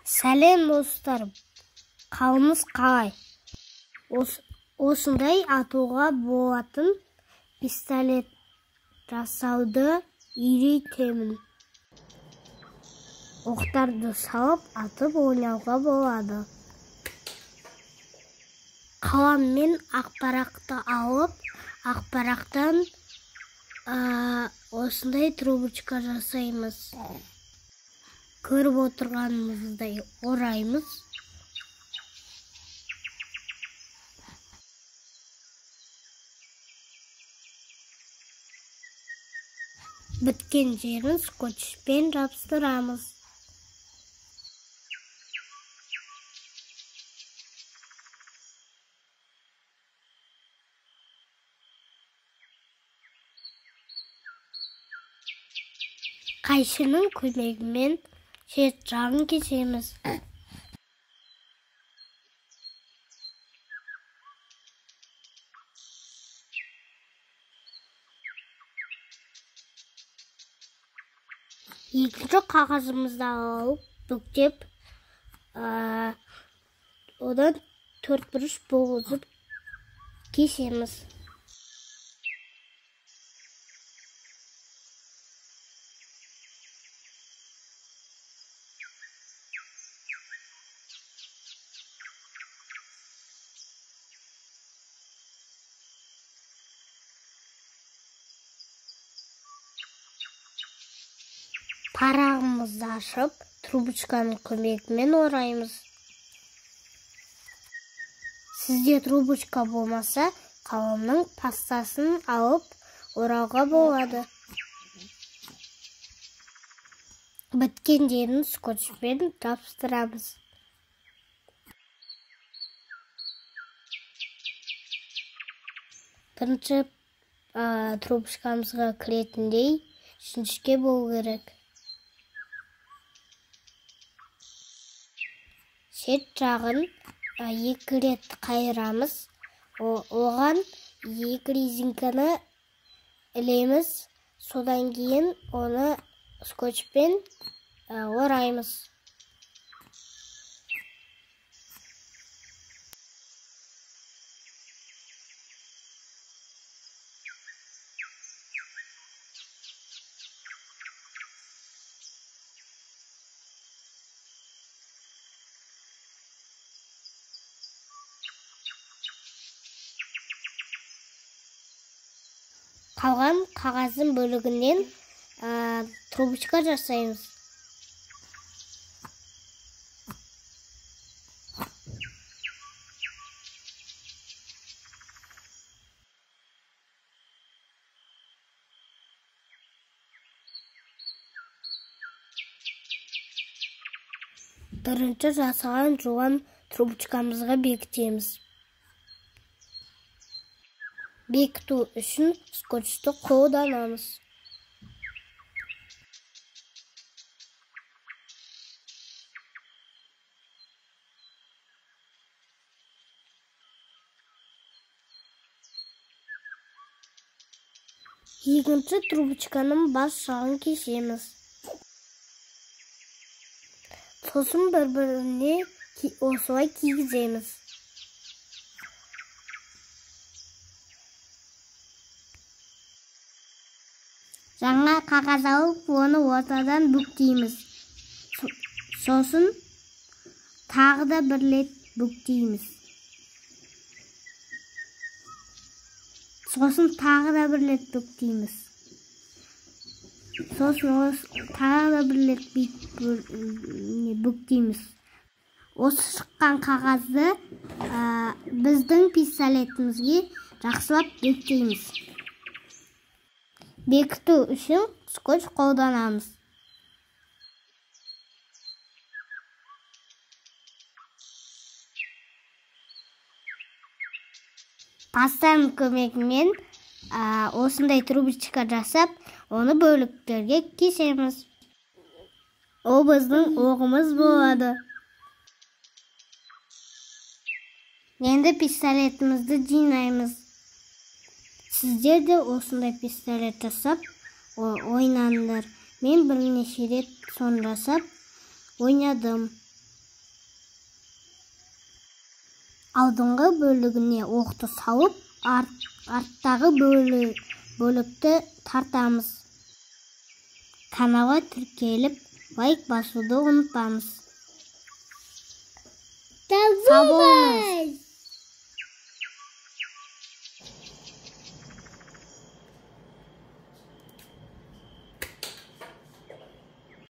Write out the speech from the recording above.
Сәлем достарым, қалыңыз қалай? Осындай атуға болатын пистолет жасауды үйретемін. Оқтарды салып, атып ойнауға болады. Қалам мен ақпарақты алып, ақпарақтан осындай трубочка жасаймыз. Көріп отырғанымыздай ораймыз. Біткен жерін скотчпен жабыстырамыз. Қайшының көмегімен шет жағын кесеміз. Екінші қағазымызды алып, бүктеп, одан төртбұрыш болғызып кесеміз. Парағымызды ашып, трубочканың көмегімен ораймыз. Сізде трубочка болмаса, қаламның пастасын алып, орауға болады. Біткен жерін скотчпен жабыстырамыз. Бірінші трубочкамызға кіретіндей жіңішке болу керек. Шет жағын екі рет қайырамыз. Оған екі резинканы ілеміз. Содан кейін оны скотчпен ораймыз. Қалған қағаздың бөлігінен трубочка жасаймыз. Бірінші жасаған жуан трубочкамызға бекітеміз. Бекіту үшін скотчты қолданамыз. Екінші трубочканың бас жағын кесеміз. Сосын бір-біріне осылай кигіземіз. Жаңа қағаз алып, оны ортадан бүктейміз. Сосын тағы да бір рет бүктейміз. Сосын тағы да бір рет бүктейміз. Сосын тағы да бір рет бүктейміз. Осы шыққан қағазды біздің пистолетімізге жақсылап бекітеміз. Бекіту үшін скотч қолданамыз. Пастаның көмегімен осындай трубочка жасап, оны бөліктерге кесеміз. Ол біздің оғымыз болады. Енді пистолетімізді жинаймыз. Сіздер де осындай пистолет жасап ойнаңдар. Мен бірнеше рет сон жасап ойнадым. алдыңғы бөлігіне оқты салып, арттағы бөлікті тартамыз. Каналға тіркеліп, лайк басуды ұмытпаңыз. Сау болыңыз.